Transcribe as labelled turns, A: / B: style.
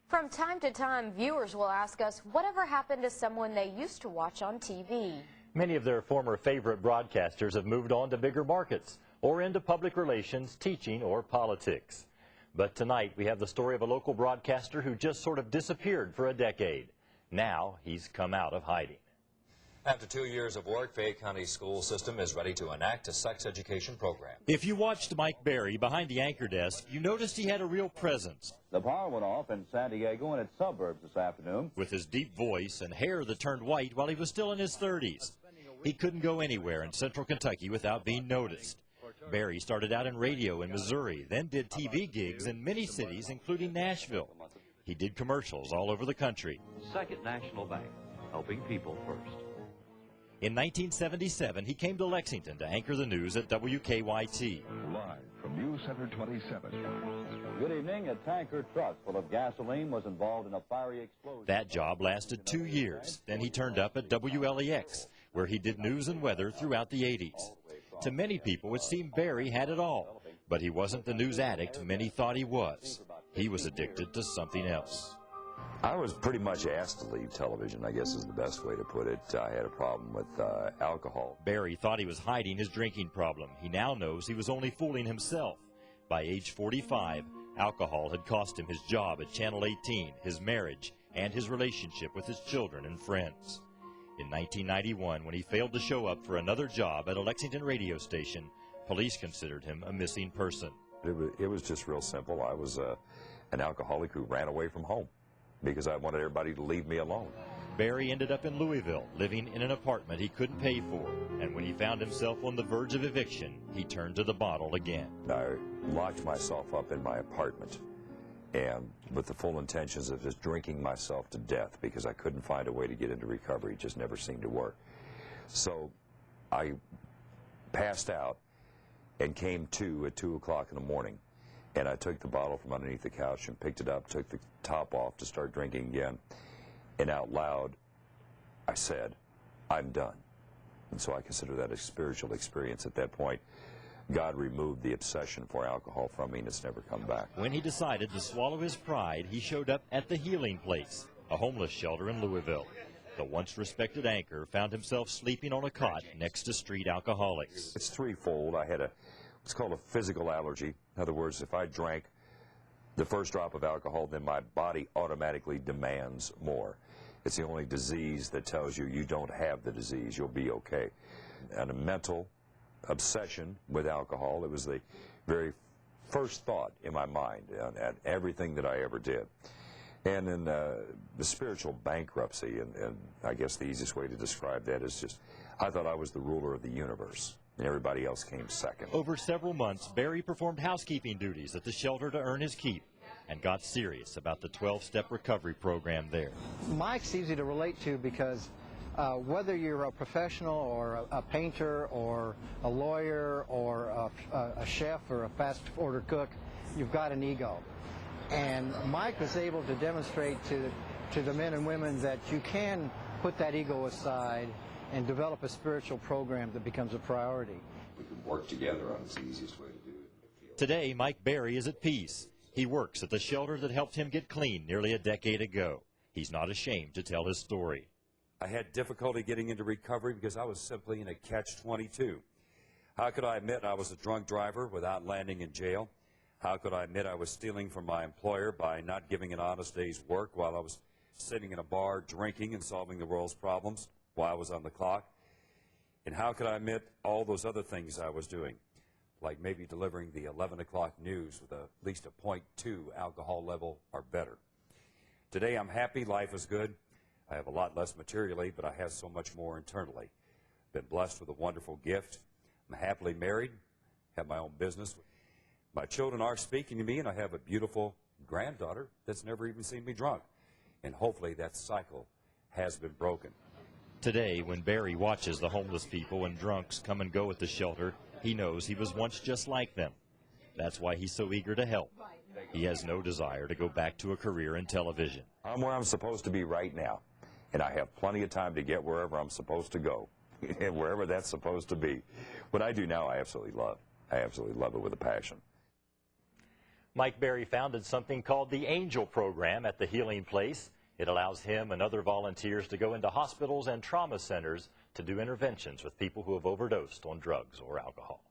A: From time to time, viewers will ask us whatever happened to someone they used to watch on TV.
B: Many of their former favorite broadcasters have moved on to bigger markets or into public relations, teaching, or politics. But tonight we have the story of a local broadcaster who just sort of disappeared for a decade. Now he's come out of hiding.
C: After 2 years of work, Fayette County school system is ready to enact a sex education program.
B: If you watched Mike Berry behind the anchor desk, you noticed he had a real presence.
D: The power went off in San Diego and its suburbs this afternoon.
B: With his deep voice and hair that turned white while he was still in his 30s. He couldn't go anywhere in central Kentucky without being noticed. Berry started out in radio in Missouri, then did TV gigs in many cities, including Nashville. He did commercials all over the country.
E: Second National Bank, helping people first.
B: In 1977, he came to Lexington to anchor the news at WKYT.
F: Live from News Center 27.
D: Good evening. A tanker truck full of gasoline was involved in a fiery explosion.
B: That job lasted 2 years. Then he turned up at WLEX, where he did news and weather throughout the 80s. To many people, it seemed Berry had it all, but he wasn't the news addict many thought he was. He was addicted to something else.
G: I was pretty much asked to leave television, I guess is the best way to put it. I had a problem with alcohol.
B: Berry thought he was hiding his drinking problem. He now knows he was only fooling himself. By age 45, alcohol had cost him his job at Channel 18, his marriage, and his relationship with his children and friends. In 1991, when he failed to show up for another job at a Lexington radio station, police considered him a missing person.
G: It was just real simple. I was an alcoholic who ran away from home because I wanted everybody to leave me alone.
B: Berry ended up in Louisville, living in an apartment he couldn't pay for. And when he found himself on the verge of eviction, he turned to the bottle again.
G: I locked myself up in my apartment, and with the full intentions of just drinking myself to death because I couldn't find a way to get into recovery. It just never seemed to work. So I passed out and came to at 2 o'clock in the morning. And I took the bottle from underneath the couch and picked it up, took the top off to start drinking again. And out loud, I said, I'm done. And so I consider that a spiritual experience at that point. God removed the obsession for alcohol from me, and it's never come back.
B: When he decided to swallow his pride, he showed up at the Healing Place, a homeless shelter in Louisville. The once respected anchor found himself sleeping on a cot next to street alcoholics.
G: It's threefold. I had what's called a physical allergy. In other words, if I drank the first drop of alcohol, then my body automatically demands more. It's the only disease that tells you you don't have the disease, you'll be okay. And a mental obsession with alcohol, it was the very first thought in my mind at everything that I ever did. And then the spiritual bankruptcy, and I guess the easiest way to describe that is just, I thought I was the ruler of the universe, and everybody else came second.
B: Over several months, Berry performed housekeeping duties at the shelter to earn his keep and got serious about the 12-step recovery program there.
H: Mike's easy to relate to because whether you're a professional or a painter or a lawyer or a chef or a fast order cook, you've got an ego. And Mike was able to demonstrate to the men and women that you can put that ego aside and develop a spiritual program that becomes a priority.
G: We could work together on the easiest way to do it.
B: Today, Mike Berry is at peace. He works at the shelter that helped him get clean nearly a decade ago. He's not ashamed to tell his story.
I: I had difficulty getting into recovery because I was simply in a catch-22. How could I admit I was a drunk driver without landing in jail? How could I admit I was stealing from my employer by not giving an honest day's work while I was sitting in a bar drinking and solving the world's problems while I was on the clock? And how could I admit all those other things I was doing, like maybe delivering the 11 o'clock news with at least a 0.2 alcohol level or better? Today I'm happy, life is good. I have a lot less materially, but I have so much more internally. Been blessed with a wonderful gift. I'm happily married, have my own business. My children are speaking to me, and I have a beautiful granddaughter that's never even seen me drunk. And hopefully that cycle has been broken.
B: Today, when Berry watches the homeless people and drunks come and go at the shelter, he knows he was once just like them. That's why he's so eager to help. He has no desire to go back to a career in television.
G: I'm where I'm supposed to be right now, and I have plenty of time to get wherever I'm supposed to go, and wherever that's supposed to be. What I do now, I absolutely love. I absolutely love it with a passion.
B: Mike Berry founded something called the Angel Program at the Healing Place. It allows him and other volunteers to go into hospitals and trauma centers to do interventions with people who have overdosed on drugs or alcohol.